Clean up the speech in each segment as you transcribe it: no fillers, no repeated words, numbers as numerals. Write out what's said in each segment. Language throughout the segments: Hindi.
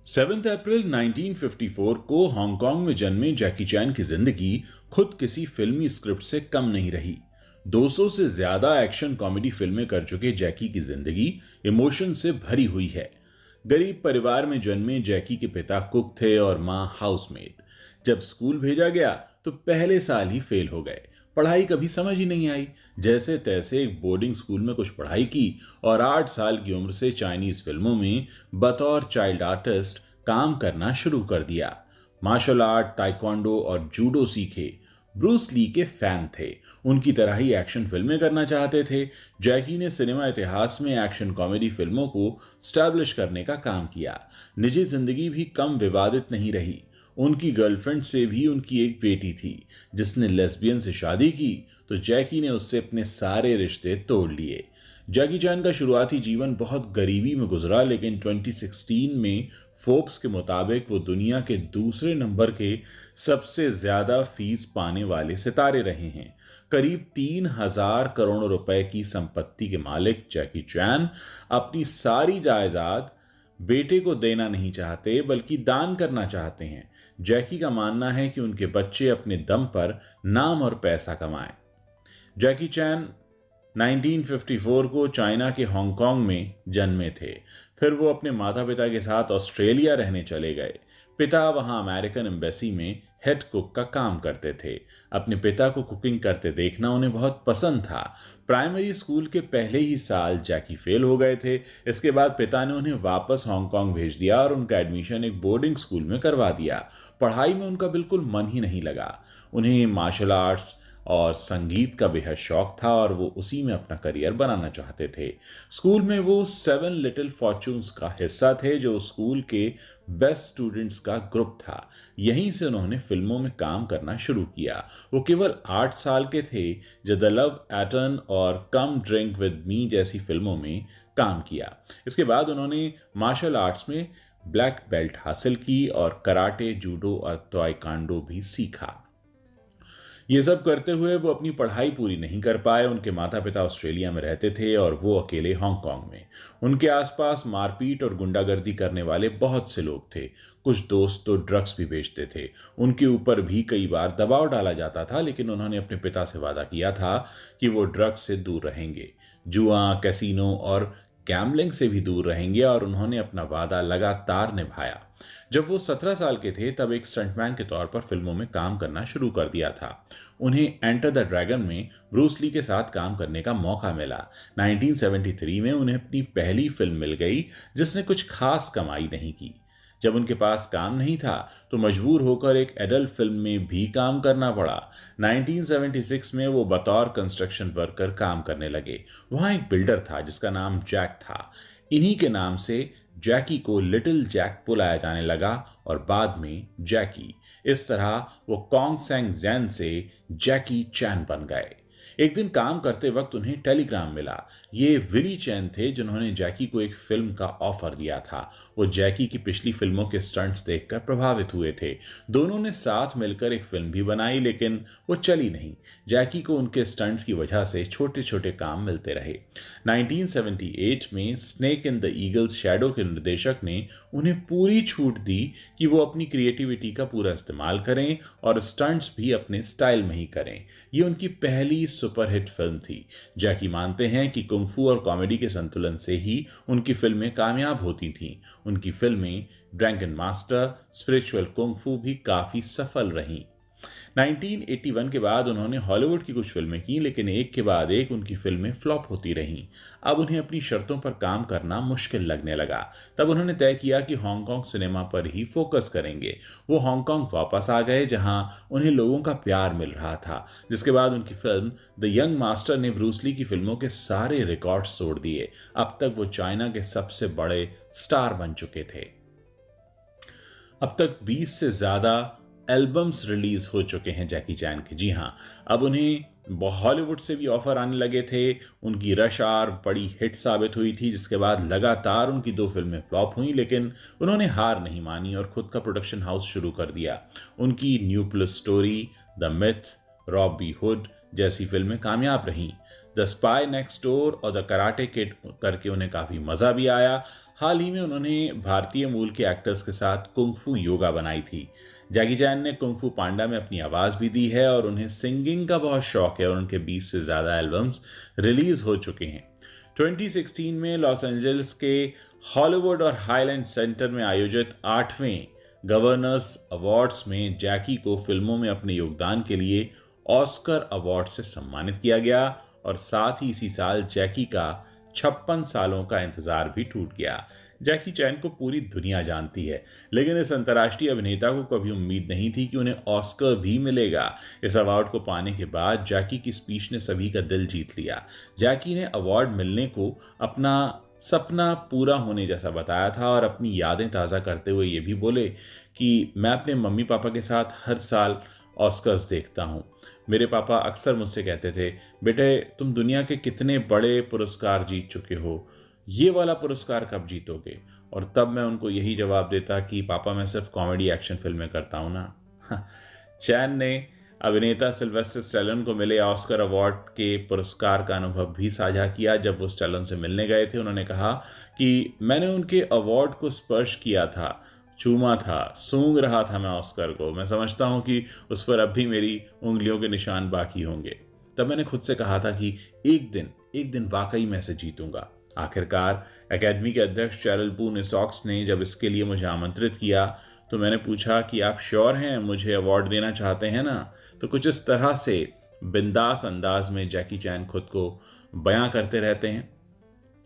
7 अप्रैल 1954 को हांगकांग में जन्मे जैकी चैन की जिंदगी खुद किसी फिल्मी स्क्रिप्ट से कम नहीं रही। 200 से ज्यादा एक्शन कॉमेडी फिल्में कर चुके जैकी की जिंदगी इमोशन से भरी हुई है। गरीब परिवार में जन्मे जैकी के पिता कुक थे और मां हाउसमेड। जब स्कूल भेजा गया तो पहले साल ही फेल हो गए। पढ़ाई कभी समझ ही नहीं आई। जैसे तैसे एक बोर्डिंग स्कूल में कुछ पढ़ाई की और 8 साल की उम्र से चाइनीज फिल्मों में बतौर चाइल्ड आर्टिस्ट काम करना शुरू कर दिया। मार्शल आर्ट, ताइक्वांडो और जूडो सीखे। ब्रूस ली के फैन थे। उनकी तरह ही एक्शन फिल्में करना चाहते थे। जैकी ने सिनेमा इतिहास में एक्शन कॉमेडी फिल्मों को स्टैब्लिश करने का काम किया। निजी जिंदगी भी कम विवादित नहीं रही। उनकी गर्लफ्रेंड से भी उनकी एक बेटी थी जिसने लेस्बियन से शादी की, तो जैकी ने उससे अपने सारे रिश्ते तोड़ लिए। जैकी चैन का शुरुआती जीवन बहुत गरीबी में गुजरा, लेकिन 2016 में फोर्ब्स के मुताबिक वो दुनिया के दूसरे नंबर के सबसे ज्यादा फीस पाने वाले सितारे रहे हैं। करीब 3,000 करोड़ रुपए की संपत्ति के मालिक जैकी चैन अपनी सारी जायदाद बेटे को देना नहीं चाहते बल्कि दान करना चाहते हैं। जैकी का मानना है कि उनके बच्चे अपने दम पर नाम और पैसा कमाएं। जैकी चैन 1954 को चाइना के हांगकांग में जन्मे थे। फिर वो अपने माता पिता के साथ ऑस्ट्रेलिया रहने चले गए। पिता वहां अमेरिकन एम्बेसी में हेड कुक का काम करते थे। अपने पिता को कुकिंग करते देखना उन्हें बहुत पसंद था। प्राइमरी स्कूल के पहले ही साल जैकी फेल हो गए थे। इसके बाद पिता ने उन्हें वापस हांगकांग भेज दिया और उनका एडमिशन एक बोर्डिंग स्कूल में करवा दिया। पढ़ाई में उनका बिल्कुल मन ही नहीं लगा। उन्हें मार्शल आर्ट्स और संगीत का बेहद शौक था और वो उसी में अपना करियर बनाना चाहते थे। स्कूल में वो 7 लिटिल फॉर्च्यून्स का हिस्सा थे, जो स्कूल के बेस्ट स्टूडेंट्स का ग्रुप था। यहीं से उन्होंने फिल्मों में काम करना शुरू किया। वो केवल 8 साल के थे जब द लव एटर्न और कम ड्रिंक विद मी जैसी फिल्मों में काम किया। इसके बाद उन्होंने मार्शल आर्ट्स में ब्लैक बेल्ट हासिल की और कराटे, जूडो और ताइक्वांडो भी सीखा। ये सब करते हुए वो अपनी पढ़ाई पूरी नहीं कर पाए। उनके माता पिता ऑस्ट्रेलिया में रहते थे और वो अकेले हांगकांग में। उनके आसपास मारपीट और गुंडागर्दी करने वाले बहुत से लोग थे। कुछ दोस्त तो ड्रग्स भी बेचते थे। उनके ऊपर भी कई बार दबाव डाला जाता था, लेकिन उन्होंने अपने पिता से वादा किया था कि वो ड्रग्स से दूर रहेंगे, जुआ, कैसीनो और गैम्बलिंग से भी दूर रहेंगे, और उन्होंने अपना वादा लगातार निभाया। जब वो 17 साल के थे तब एक स्टंटमैन के तौर पर फिल्मों में काम करना शुरू कर दिया था। उन्हें एंटर द ड्रैगन में ब्रूस ली के साथ काम करने का मौका मिला। 1973 में उन्हें अपनी पहली फिल्म मिल गई जिसने कुछ खास कमाई नहीं की। जब उनके पास काम नहीं था तो मजबूर होकर एक एडल्ट फिल्म में भी काम करना पड़ा। 1976 में वो बतौर कंस्ट्रक्शन वर्कर काम करने लगे। वहां एक बिल्डर था जिसका नाम जैक था। इन्हीं के नाम से जैकी को लिटिल जैक बुलाया जाने लगा और बाद में जैकी। इस तरह वो कॉन्ग सेंग जैन से जैकी चैन बन गए। एक दिन काम करते वक्त उन्हें टेलीग्राम मिला। ये विली चैन थे जिन्होंने जैकी को एक फिल्म का ऑफर दिया था। वो जैकी की पिछली फिल्मों के स्टंट्स देखकर प्रभावित हुए थे। दोनों ने साथ मिलकर एक फिल्म भी बनाई, लेकिन वो चली नहीं। जैकी को उनके स्टंट्स की वजह से छोटे छोटे काम मिलते रहे। 1978 में snake in the eagles shadow के निर्देशक ने उन्हें पूरी छूट दी कि वो अपनी क्रिएटिविटी का पूरा इस्तेमाल करें और स्टंट्स भी अपने स्टाइल में ही करें। ये उनकी पहली सुपरहिट फिल्म थी। जैकी मानते हैं कि कुंग-फू और कॉमेडी के संतुलन से ही उनकी फिल्में कामयाब होती थीं। उनकी फिल्में ड्रैगन मास्टर, स्पिरिचुअल कुंग-फू भी काफी सफल रहीं। 1981 के बाद उन्होंने हॉलीवुड की कुछ फिल्में की, लेकिन एक के बाद एक उनकी फिल्में फ्लॉप होती रहीं। अब उन्हें अपनी शर्तों पर काम करना मुश्किल लगने लगा। तब उन्होंने तय किया कि हांगकांग सिनेमा पर ही फोकस करेंगे। वो हांगकांग वापस आ गए जहां उन्हें लोगों का प्यार मिल रहा था। जिसके बाद उनकी फिल्म द यंग मास्टर ने ब्रूस ली की फिल्मों के सारे रिकॉर्ड्स तोड़ दिए। अब तक वो चाइना के सबसे बड़े स्टार बन चुके थे। अब तक 20 से ज्यादा एल्बम्स रिलीज हो चुके हैं जैकी चैन के। जी हाँ, अब उन्हें हॉलीवुड से भी ऑफर आने लगे थे। उनकी रश आवर बड़ी हिट साबित हुई थी, जिसके बाद लगातार उनकी 2 फिल्में फ्लॉप हुई, लेकिन उन्होंने हार नहीं मानी और खुद का प्रोडक्शन हाउस शुरू कर दिया। उनकी new plus story, the myth, Robbie hood जैसी फिल्में कामयाब रहीं। द स्पाई नेक्स्ट डोर और द कराटे किड करके उन्हें काफी मजा भी आया। हाल ही में उन्होंने भारतीय मूल के एक्टर्स के साथ कुंग-फू योगा बनाई थी। जैकी चैन ने कुंग-फू पांडा में अपनी आवाज़ भी दी है और उन्हें सिंगिंग का बहुत शौक है और उनके 20 से ज़्यादा एल्बम्स रिलीज़ हो चुके हैं। 2016 में लॉस एंजल्स के हॉलीवुड और हाईलैंड सेंटर में आयोजित 8वें गवर्नर्स अवार्ड्स में जैकी को फिल्मों में अपने योगदान के लिए ऑस्कर अवार्ड से सम्मानित किया गया और साथ ही इसी साल जैकी का 56 सालों का इंतजार भी टूट गया। जैकी चैन को पूरी दुनिया जानती है, लेकिन इस अंतर्राष्ट्रीय अभिनेता को कभी उम्मीद नहीं थी कि उन्हें ऑस्कर भी मिलेगा। इस अवार्ड को पाने के बाद जैकी की स्पीच ने सभी का दिल जीत लिया। जैकी ने अवार्ड मिलने को अपना सपना पूरा होने जैसा बताया था और अपनी यादें ताज़ा करते हुए ये भी बोले कि मैं अपने मम्मी पापा के साथ हर साल ऑस्कर्स देखता हूँ। मेरे पापा अक्सर मुझसे कहते थे, बेटे तुम दुनिया के कितने बड़े पुरस्कार जीत चुके हो, ये वाला पुरस्कार कब जीतोगे? और तब मैं उनको यही जवाब देता कि पापा मैं सिर्फ कॉमेडी एक्शन फिल्में करता हूँ ना। चैन ने अभिनेता सिल्वेस्टर स्टैलोन को मिले ऑस्कर अवार्ड के पुरस्कार का अनुभव भी साझा किया। जब वो स्टैलोन से मिलने गए थे, उन्होंने कहा कि मैंने उनके अवार्ड को स्पर्श किया था, चूमा था, सूंघ रहा था मैं ऑस्कर को। मैं समझता हूँ कि उस पर अब भी मेरी उंगलियों के निशान बाकी होंगे। तब मैंने खुद से कहा था कि एक दिन वाकई मैं इसे जीतूंगा। आखिरकार एकेडमी के अध्यक्ष चैरल बून सॉक्स ने जब इसके लिए मुझे आमंत्रित किया तो मैंने पूछा कि आप श्योर हैं, मुझे अवार्ड देना चाहते हैं ना? तो कुछ इस तरह से बिंदास अंदाज में जैकी चैन खुद को बयां करते रहते हैं।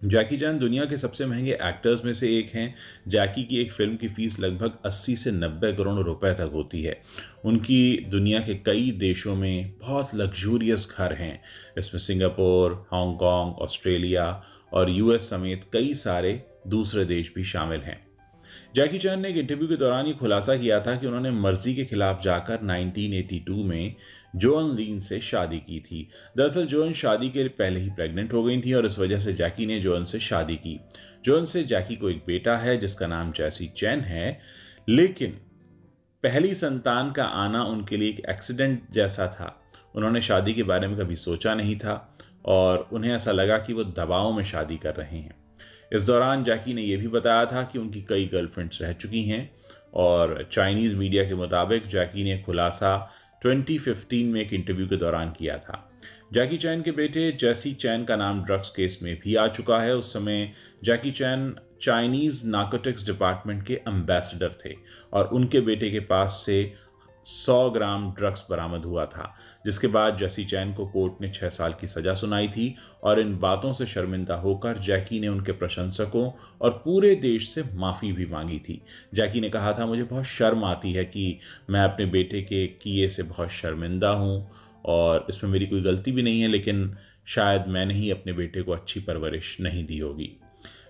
जैकी चैन दुनिया के सबसे महंगे एक्टर्स में से एक हैं। जैकी की एक फिल्म की फीस लगभग 80 से 90 करोड़ रुपए तक होती है। उनकी दुनिया के कई देशों में बहुत लग्जूरियस घर हैं। इसमें सिंगापुर, हांगकांग, ऑस्ट्रेलिया और यूएस समेत कई सारे दूसरे देश भी शामिल हैं। जैकी चैन ने एक इंटरव्यू के दौरान ये खुलासा किया था कि उन्होंने मर्जी के खिलाफ जाकर 1982 में जोअन लीन से शादी की थी। दरअसल जोअन शादी के पहले ही प्रेग्नेंट हो गई थी और इस वजह से जैकी ने जोअन से शादी की। जोअन से जैकी को एक बेटा है जिसका नाम जैसी चैन है, लेकिन पहली संतान का आना उनके लिए एक एक्सीडेंट जैसा था। उन्होंने शादी के बारे में कभी सोचा नहीं था और उन्हें ऐसा लगा कि वो दबाव में शादी कर रहे हैं। इस दौरान जैकी ने यह भी बताया था कि उनकी कई गर्लफ्रेंड्स रह चुकी हैं और चाइनीज मीडिया के मुताबिक जैकी ने खुलासा 2015 में एक इंटरव्यू के दौरान किया था। जैकी चैन के बेटे जैसी चैन का नाम ड्रग्स केस में भी आ चुका है। उस समय जैकी चैन चाइनीज नार्कोटिक्स डिपार्टमेंट के एम्बेसडर थे और उनके बेटे के पास से 100 ग्राम ड्रग्स बरामद हुआ था, जिसके बाद जैसी चैन को कोर्ट ने 6 साल की सजा सुनाई थी। और इन बातों से शर्मिंदा होकर जैकी ने उनके प्रशंसकों और पूरे देश से माफ़ी भी मांगी थी। जैकी ने कहा था, मुझे बहुत शर्म आती है कि मैं अपने बेटे के किए से बहुत शर्मिंदा हूँ और इसमें मेरी कोई गलती भी नहीं है, लेकिन शायद मैंने ही अपने बेटे को अच्छी परवरिश नहीं दी होगी।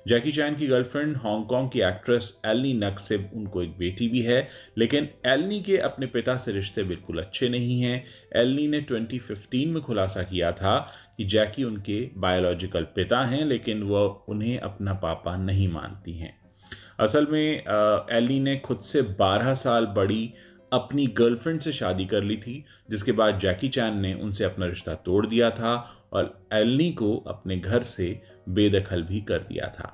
जैकी चैन की गर्लफ्रेंड हांगकांग की एक्ट्रेस एलनी नग से उनको एक बेटी भी है, लेकिन एलनी के अपने पिता से रिश्ते बिल्कुल अच्छे नहीं हैं। एलनी ने 2015 में खुलासा किया था कि जैकी उनके बायोलॉजिकल पिता हैं, लेकिन वह उन्हें अपना पापा नहीं मानती हैं। असल में एलनी ने खुद से 12 साल बड़ी अपनी गर्लफ्रेंड से शादी कर ली थी, जिसके बाद जैकी चैन ने उनसे अपना रिश्ता तोड़ दिया था और एलनी को अपने घर से बेदखल भी कर दिया था।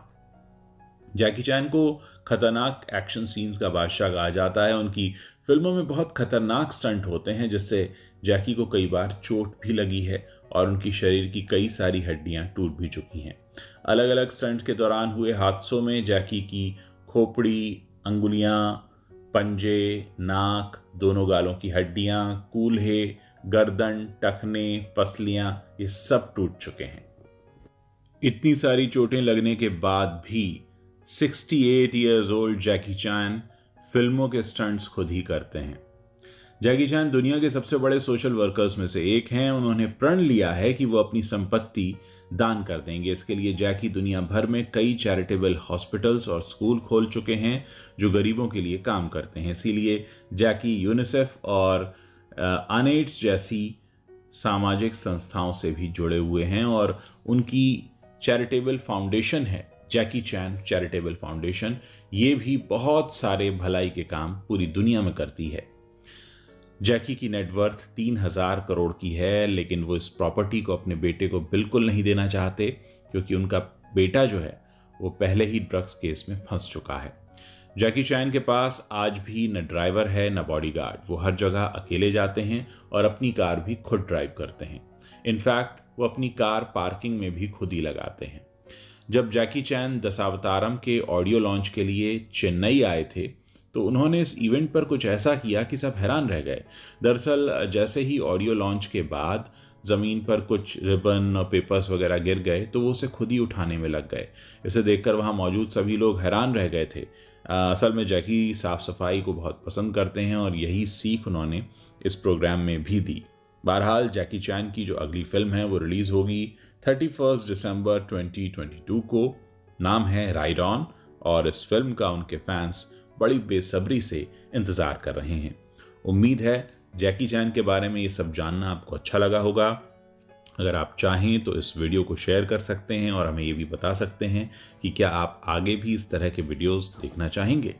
जैकी चैन को खतरनाक एक्शन सीन्स का बादशाह कहा जाता है। उनकी फिल्मों में बहुत खतरनाक स्टंट होते हैं, जिससे जैकी को कई बार चोट भी लगी है और उनकी शरीर की कई सारी हड्डियां टूट भी चुकी हैं। अलग अलग स्टंट के दौरान हुए हादसों में जैकी की खोपड़ी, अंगुलियां, पंजे, नाक, दोनों गालों की हड्डियां, कूल्हे, गर्दन, टखने, पसलियां, ये सब टूट चुके हैं। इतनी सारी चोटें लगने के बाद भी 68 ईयर्स ओल्ड जैकी चैन फिल्मों के स्टंट्स खुद ही करते हैं। जैकी चैन दुनिया के सबसे बड़े सोशल वर्कर्स में से एक हैं। उन्होंने प्रण लिया है कि वो अपनी संपत्ति दान कर देंगे। इसके लिए जैकी दुनिया भर में कई चैरिटेबल हॉस्पिटल्स और स्कूल खोल चुके हैं जो गरीबों के लिए काम करते हैं। इसीलिए जैकी यूनिसेफ और अनेट्स जैसी सामाजिक संस्थाओं से भी जुड़े हुए हैं और उनकी चैरिटेबल फाउंडेशन है, जैकी चैन चैरिटेबल फाउंडेशन। ये भी बहुत सारे भलाई के काम पूरी दुनिया में करती है। जैकी की नेटवर्थ 3000 करोड़ की है, लेकिन वो इस प्रॉपर्टी को अपने बेटे को बिल्कुल नहीं देना चाहते, क्योंकि उनका बेटा जो है वो पहले ही ड्रग्स केस में फंस चुका है। जैकी चैन के पास आज भी न ड्राइवर है न बॉडीगार्ड। वो हर जगह अकेले जाते हैं और अपनी कार भी खुद ड्राइव करते हैं। इनफैक्ट वो अपनी कार पार्किंग में भी खुद ही लगाते हैं। जब जैकी चैन दशावतारम के ऑडियो लॉन्च के लिए चेन्नई आए थे तो उन्होंने इस इवेंट पर कुछ ऐसा किया कि सब हैरान रह गए। दरअसल जैसे ही ऑडियो लॉन्च के बाद ज़मीन पर कुछ रिबन और पेपर्स वगैरह गिर गए तो वो उसे खुद ही उठाने में लग गए। इसे देखकर वहाँ मौजूद सभी लोग हैरान रह गए थे। असल में जैकी साफ़ सफाई को बहुत पसंद करते हैं और यही सीख उन्होंने इस प्रोग्राम में भी दी। बहरहाल जैकी चैन की जो अगली फिल्म है वो रिलीज़ होगी 31 दिसंबर 2022 को। नाम है राइड ऑन और इस फिल्म का उनके फैंस बड़ी बेसब्री से इंतज़ार कर रहे हैं। उम्मीद है जैकी चैन के बारे में ये सब जानना आपको अच्छा लगा होगा। अगर आप चाहें तो इस वीडियो को शेयर कर सकते हैं और हमें ये भी बता सकते हैं कि क्या आप आगे भी इस तरह के वीडियोस देखना चाहेंगे।